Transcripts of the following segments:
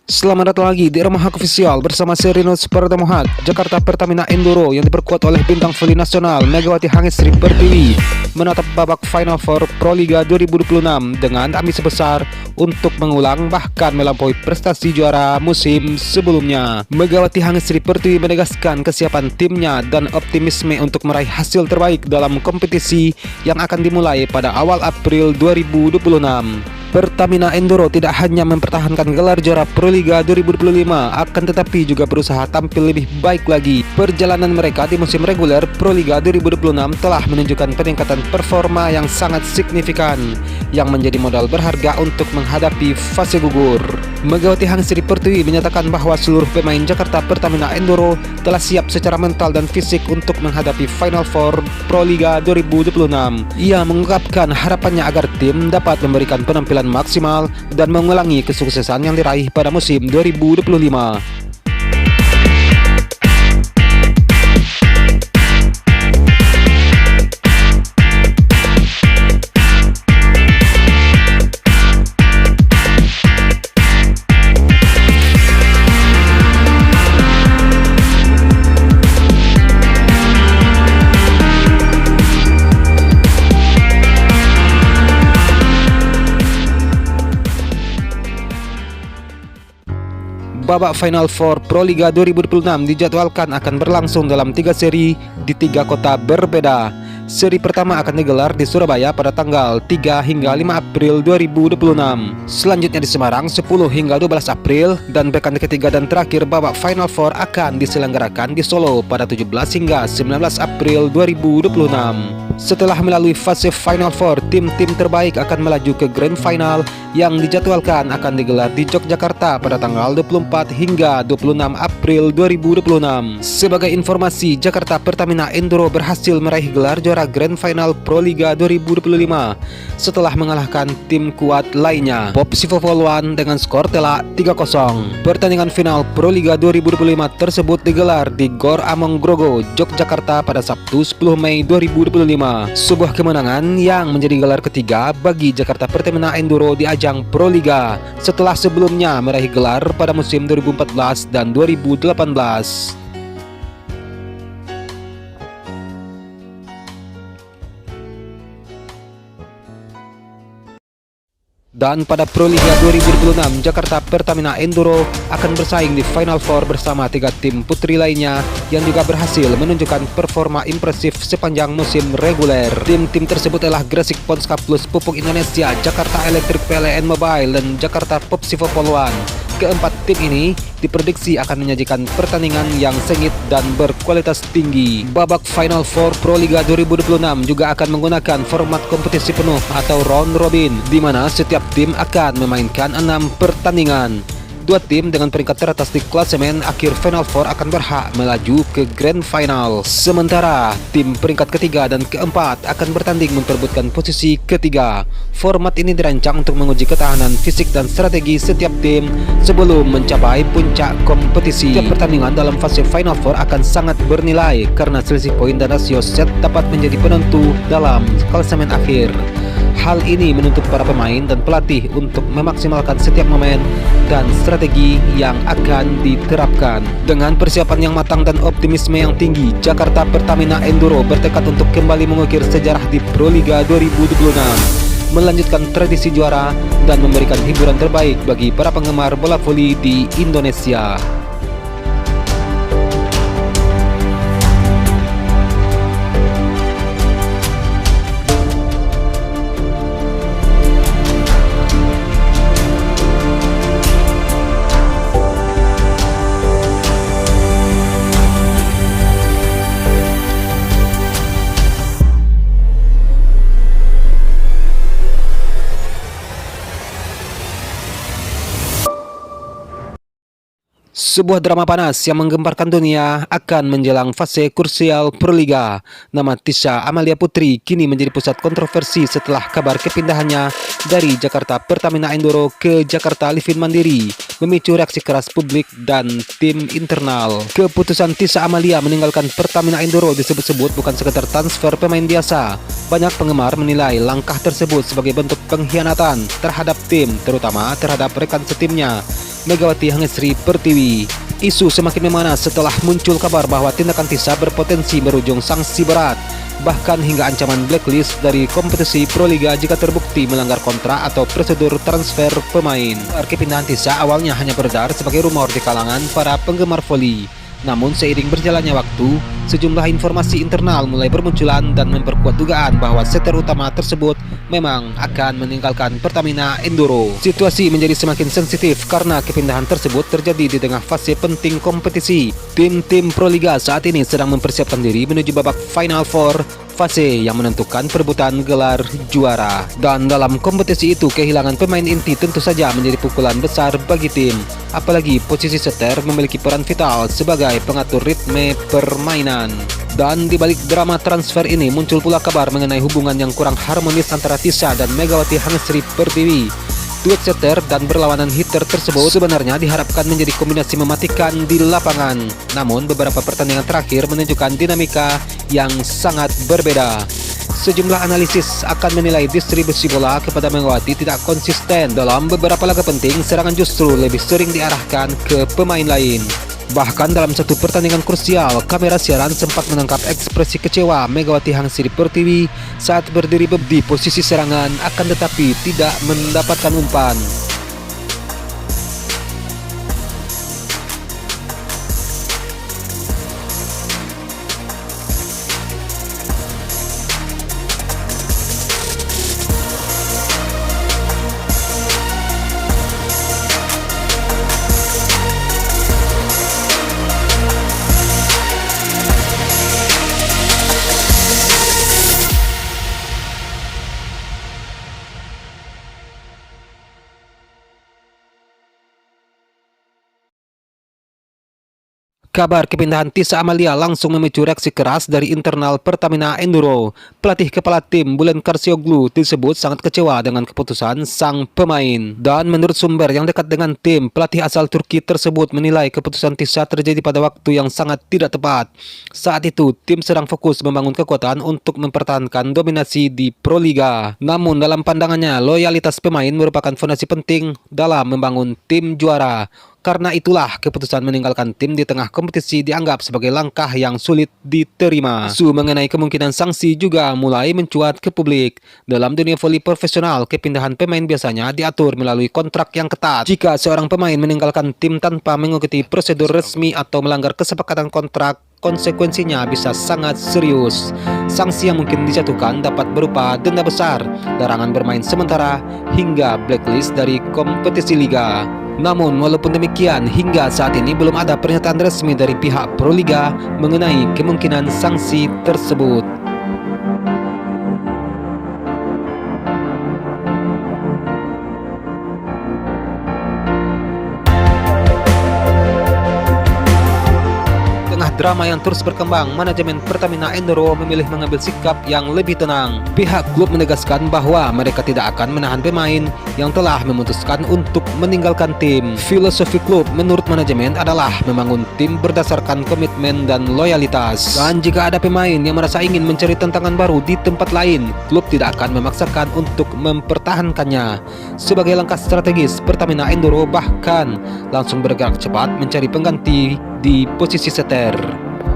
Selamat datang lagi di Rumah Hak Official bersama Serinus Pertemuan Jakarta Pertamina Enduro yang diperkuat oleh bintang voli nasional Megawati Hangesri Pertiwi menatap babak Final Four Proliga 2026 dengan ambisi besar untuk mengulang bahkan melampaui prestasi juara musim sebelumnya. Megawati Hangesri Pertiwi menegaskan kesiapan timnya dan optimisme untuk meraih hasil terbaik dalam kompetisi yang akan dimulai pada awal April 2026. Pertamina Enduro tidak hanya mempertahankan gelar juara Proliga 2025, akan tetapi juga berusaha tampil lebih baik lagi. Perjalanan mereka di musim reguler Proliga 2026 telah menunjukkan peningkatan performa yang sangat signifikan, yang menjadi modal berharga untuk menghadapi fase gugur. Megawati Hangesri Pertiwi menyatakan bahwa seluruh pemain Jakarta Pertamina Enduro telah siap secara mental dan fisik untuk menghadapi Final Four Proliga 2026. Ia mengungkapkan harapannya agar tim dapat memberikan penampilan maksimal dan mengulangi kesuksesan yang diraih pada musim 2025. Babak Final Four Proliga 2026 dijadwalkan akan berlangsung dalam 3 seri di 3 kota berbeda. Seri pertama akan digelar di Surabaya pada tanggal 3 hingga 5 April 2026. Selanjutnya di Semarang 10 hingga 12 April, dan pekan ketiga dan terakhir babak Final Four akan diselenggarakan di Solo pada 17 hingga 19 April 2026. Setelah melalui fase Final Four, tim-tim terbaik akan melaju ke Grand Final yang dijadwalkan akan digelar di Yogyakarta pada tanggal 24 hingga 26 April 2026. Sebagai informasi, Jakarta Pertamina Enduro berhasil meraih gelar juara Grand Final Proliga 2025 setelah mengalahkan tim kuat lainnya, Popsivo Poluan, dengan skor telak 3-0. Pertandingan final Proliga 2025 tersebut digelar di Gor Among Grogo, Yogyakarta pada Sabtu 10 Mei 2025. Sebuah kemenangan yang menjadi gelar ketiga bagi Jakarta Pertamina Enduro di ajang Proliga setelah sebelumnya meraih gelar pada musim 2014 dan 2018. Dan pada Proliga 2026, Jakarta Pertamina Enduro akan bersaing di Final Four bersama 3 tim putri lainnya yang juga berhasil menunjukkan performa impresif sepanjang musim reguler. Tim-tim tersebut adalah Gresik Ponska Plus Pupuk Indonesia, Jakarta Electric PLN Mobile, dan Jakarta Popsivo Poluan. Keempat tim ini diprediksi akan menyajikan pertandingan yang sengit dan berkualitas tinggi. Babak Final Four Proliga 2026 juga akan menggunakan format kompetisi penuh atau round robin, di mana setiap tim akan memainkan 6 pertandingan. 2 tim dengan peringkat teratas di klasemen akhir Final Four akan berhak melaju ke Grand Final. Sementara tim peringkat ketiga dan keempat akan bertanding memperebutkan posisi ketiga. Format ini dirancang untuk menguji ketahanan fisik dan strategi setiap tim sebelum mencapai puncak kompetisi. Setiap pertandingan dalam fase Final Four akan sangat bernilai karena selisih poin dan rasio set dapat menjadi penentu dalam klasemen akhir. Hal ini menuntut para pemain dan pelatih untuk memaksimalkan setiap momen dan strategi yang akan diterapkan. Dengan persiapan yang matang dan optimisme yang tinggi, Jakarta Pertamina Enduro bertekad untuk kembali mengukir sejarah di Proliga 2026, melanjutkan tradisi juara dan memberikan hiburan terbaik bagi para penggemar bola voli di Indonesia. Sebuah drama panas yang menggemparkan dunia akan menjelang fase krusial Proliga. Nama Tisha Amalia Putri kini menjadi pusat kontroversi setelah kabar kepindahannya dari Jakarta Pertamina Enduro ke Jakarta Livin Mandiri memicu reaksi keras publik dan tim internal. Keputusan Tisha Amalia meninggalkan Pertamina Enduro disebut-sebut bukan sekedar transfer pemain biasa. Banyak penggemar menilai langkah tersebut sebagai bentuk pengkhianatan terhadap tim, terutama terhadap rekan setimnya Megawati Hangesri Pertiwi. Isu semakin memanas setelah muncul kabar bahwa tindakan Tisa berpotensi berujung sanksi berat, bahkan hingga ancaman blacklist dari kompetisi Proliga jika terbukti melanggar kontrak atau prosedur transfer pemain. Kepindahan Tisa awalnya hanya beredar sebagai rumor di kalangan para penggemar voli. Namun seiring berjalannya waktu, sejumlah informasi internal mulai bermunculan dan memperkuat dugaan bahwa setter utama tersebut memang akan meninggalkan Pertamina Enduro. Situasi menjadi semakin sensitif karena kepindahan tersebut terjadi di tengah fase penting kompetisi. Tim-tim Proliga saat ini sedang mempersiapkan diri menuju babak Final Four, fase yang menentukan perebutan gelar juara. Dan dalam kompetisi itu, kehilangan pemain inti tentu saja menjadi pukulan besar bagi tim. Apalagi posisi setter memiliki peran vital sebagai pengatur ritme permainan. Dan di balik drama transfer ini muncul pula kabar mengenai hubungan yang kurang harmonis antara Tisa dan Megawati Hangesri Pertiwi. Duet setter dan berlawanan hitter tersebut sebenarnya diharapkan menjadi kombinasi mematikan di lapangan. Namun beberapa pertandingan terakhir menunjukkan dinamika yang sangat berbeda. Sejumlah analisis akan menilai distribusi bola kepada Megawati tidak konsisten. Dalam beberapa laga penting, serangan justru lebih sering diarahkan ke pemain lain. Bahkan dalam satu pertandingan krusial, kamera siaran sempat menangkap ekspresi kecewa Megawati Hangesri Pertiwi saat berdiri di posisi serangan akan tetapi tidak mendapatkan umpan. Kabar kepindahan Tisa Amalia langsung memicu reaksi keras dari internal Pertamina Enduro. Pelatih kepala tim Bülent Karsioglu disebut sangat kecewa dengan keputusan sang pemain. Dan menurut sumber yang dekat dengan tim, pelatih asal Turki tersebut menilai keputusan Tisa terjadi pada waktu yang sangat tidak tepat. Saat itu, tim sedang fokus membangun kekuatan untuk mempertahankan dominasi di Proliga. Namun dalam pandangannya, loyalitas pemain merupakan fondasi penting dalam membangun tim juara. Karena itulah keputusan meninggalkan tim di tengah kompetisi dianggap sebagai langkah yang sulit diterima. Isu mengenai kemungkinan sanksi juga mulai mencuat ke publik. Dalam dunia voli profesional, kepindahan pemain biasanya diatur melalui kontrak yang ketat. Jika seorang pemain meninggalkan tim tanpa mengikuti prosedur resmi atau melanggar kesepakatan kontrak, konsekuensinya bisa sangat serius. Sanksi yang mungkin dijatuhkan dapat berupa denda besar, larangan bermain sementara, hingga blacklist dari kompetisi liga. Namun walaupun demikian, hingga saat ini belum ada pernyataan resmi dari pihak Proliga mengenai kemungkinan sanksi tersebut. Drama yang terus berkembang, manajemen Pertamina Enduro memilih mengambil sikap yang lebih tenang. Pihak klub menegaskan bahwa mereka tidak akan menahan pemain yang telah memutuskan untuk meninggalkan tim. Filosofi klub menurut manajemen adalah membangun tim berdasarkan komitmen dan loyalitas. Dan jika ada pemain yang merasa ingin mencari tantangan baru di tempat lain, klub tidak akan memaksakan untuk mempertahankannya. Sebagai langkah strategis, Pertamina Enduro bahkan langsung bergerak cepat mencari pengganti di posisi setter.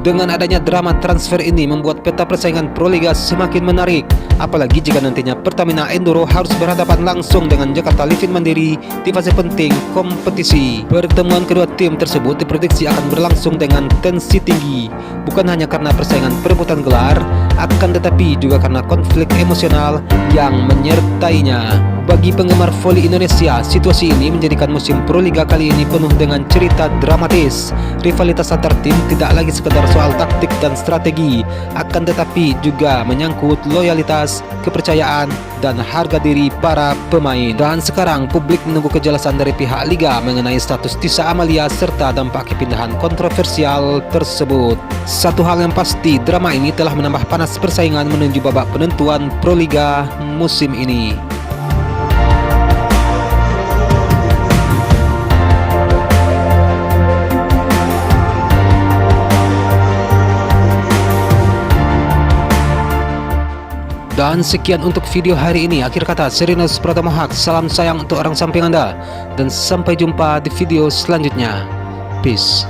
Dengan adanya drama transfer ini membuat peta persaingan Proliga semakin menarik, apalagi jika nantinya Pertamina Enduro harus berhadapan langsung dengan Jakarta Livin Mandiri di fase penting kompetisi. Pertemuan kedua tim tersebut diprediksi akan berlangsung dengan tensi tinggi, bukan hanya karena persaingan perebutan gelar, akan tetapi juga karena konflik emosional yang menyertainya. Bagi penggemar voli Indonesia, situasi ini menjadikan musim Proliga kali ini penuh dengan cerita dramatis. Rivalitas antar tim tidak lagi sekedar soal taktik dan strategi, akan tetapi juga menyangkut loyalitas, kepercayaan, dan harga diri para pemain. Dan sekarang publik menunggu kejelasan dari pihak Liga mengenai status Tisa Amalia serta dampak kepindahan kontroversial tersebut. Satu hal yang pasti, drama ini telah menambah panas persaingan menuju babak penentuan Proliga musim ini. Dan Dan sekian untuk video hari ini. Akhir kata, Serinus Pratomohak, salam sayang untuk orang samping Anda. Dan sampai jumpa di video selanjutnya. Peace.